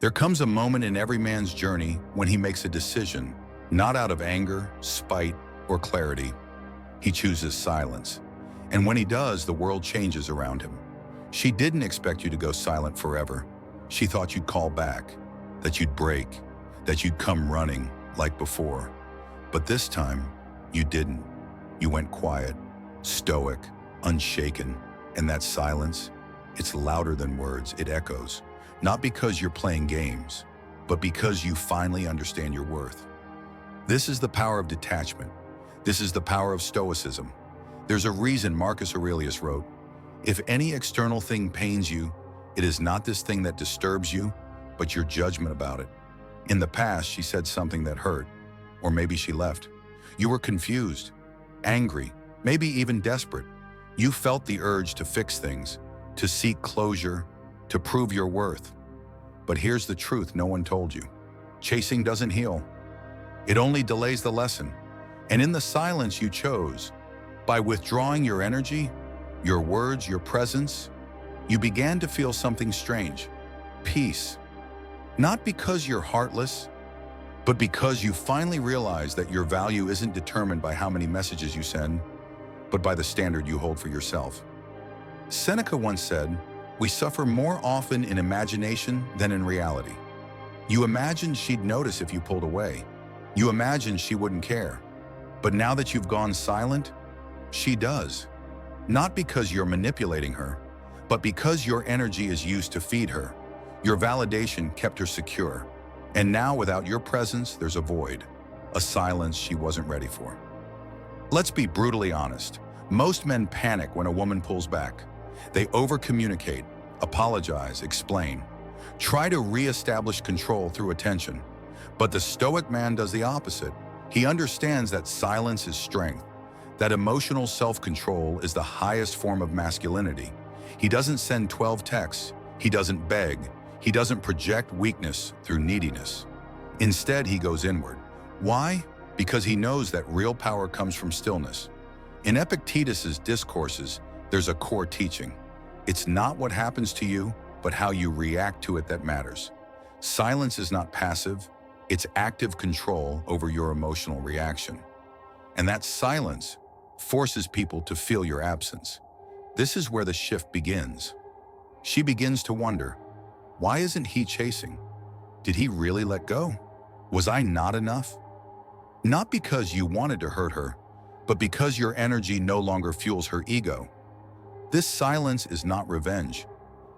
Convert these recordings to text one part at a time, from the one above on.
There comes a moment in every man's journey when he makes a decision, not out of anger, spite, or clarity. He chooses silence. And when he does, the world changes around him. She didn't expect you to go silent forever. She thought you'd call back, that you'd break, that you'd come running like before. But this time, you didn't. You went quiet, stoic, unshaken. And that silence, it's louder than words, it echoes. Not because you're playing games, but because you finally understand your worth. This is the power of detachment. This is the power of Stoicism. There's a reason Marcus Aurelius wrote, "If any external thing pains you, it is not this thing that disturbs you, but your judgment about it." In the past, she said something that hurt, or maybe she left. You were confused, angry, maybe even desperate. You felt the urge to fix things, to seek closure, to prove your worth. But here's the truth no one told you. Chasing doesn't heal. It only delays the lesson. And in the silence you chose, by withdrawing your energy, your words, your presence, you began to feel something strange. Peace. Not because you're heartless, but because you finally realize that your value isn't determined by how many messages you send, but by the standard you hold for yourself. Seneca once said, "We suffer more often in imagination than in reality." You imagined she'd notice if you pulled away. You imagined she wouldn't care. But now that you've gone silent, she does. Not because you're manipulating her, but because your energy is used to feed her. Your validation kept her secure. And now without your presence, there's a void, a silence she wasn't ready for. Let's be brutally honest. Most men panic when a woman pulls back. They over-communicate, apologize, explain, try to re-establish control through attention. But the Stoic man does the opposite. He understands that silence is strength, that emotional self-control is the highest form of masculinity. He doesn't send 12 texts. He doesn't beg. He doesn't project weakness through neediness. Instead, he goes inward. Why? Because he knows that real power comes from stillness. In Epictetus's discourses, there's a core teaching. It's not what happens to you, but how you react to it that matters. Silence is not passive. It's active control over your emotional reaction. And that silence forces people to feel your absence. This is where the shift begins. She begins to wonder, why isn't he chasing? Did he really let go? Was I not enough? Not because you wanted to hurt her, but because your energy no longer fuels her ego. This silence is not revenge.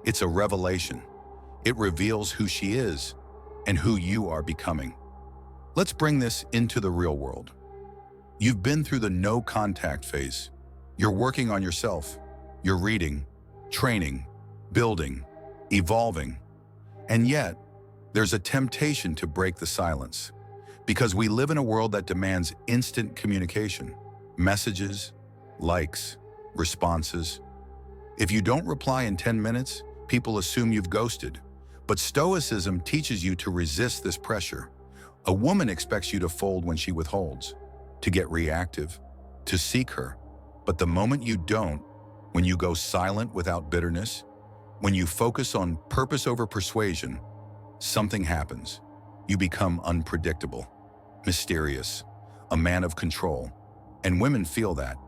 It's a revelation. It reveals who she is and who you are becoming. Let's bring this into the real world. You've been through the no contact phase. You're working on yourself. You're reading, training, building, evolving. And yet, there's a temptation to break the silence. Because we live in a world that demands instant communication. Messages, likes, responses. If you don't reply in 10 minutes, people assume you've ghosted. But Stoicism teaches you to resist this pressure. A woman expects you to fold when she withholds, to get reactive, to seek her. But the moment you don't, when you go silent without bitterness, when you focus on purpose over persuasion, something happens. You become unpredictable, mysterious, a man of control. And women feel that.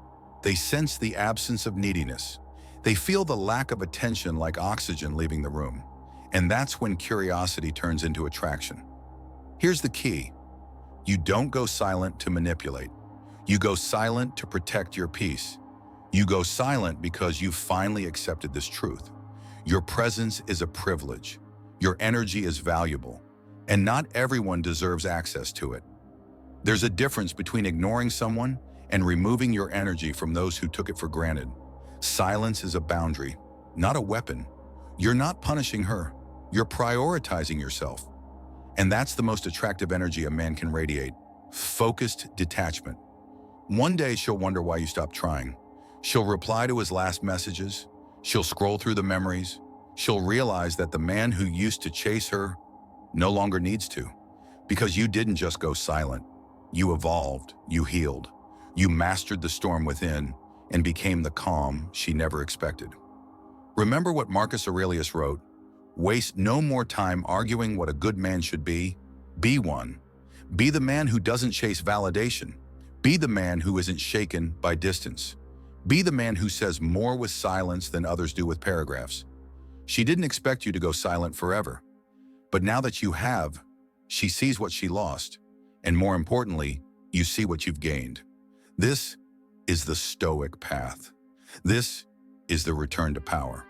They sense the absence of neediness. They feel the lack of attention like oxygen leaving the room. And that's when curiosity turns into attraction. Here's the key. You don't go silent to manipulate. You go silent to protect your peace. You go silent because you've finally accepted this truth. Your presence is a privilege. Your energy is valuable. And not everyone deserves access to it. There's a difference between ignoring someone and removing your energy from those who took it for granted. Silence is a boundary, not a weapon. You're not punishing her. You're prioritizing yourself. And that's the most attractive energy a man can radiate. Focused detachment. One day she'll wonder why you stopped trying. She'll reply to his last messages. She'll scroll through the memories. She'll realize that the man who used to chase her no longer needs to. Because you didn't just go silent. You evolved, you healed. You mastered the storm within and became the calm she never expected. Remember what Marcus Aurelius wrote, Waste no more time arguing what a good man should be. Be one. Be the man who doesn't chase validation. Be the man who isn't shaken by distance. Be the man who says more with silence than others do with paragraphs. She didn't expect you to go silent forever. But now that you have, she sees what she lost. And more importantly, you see what you've gained. This is the Stoic path. This is the return to power.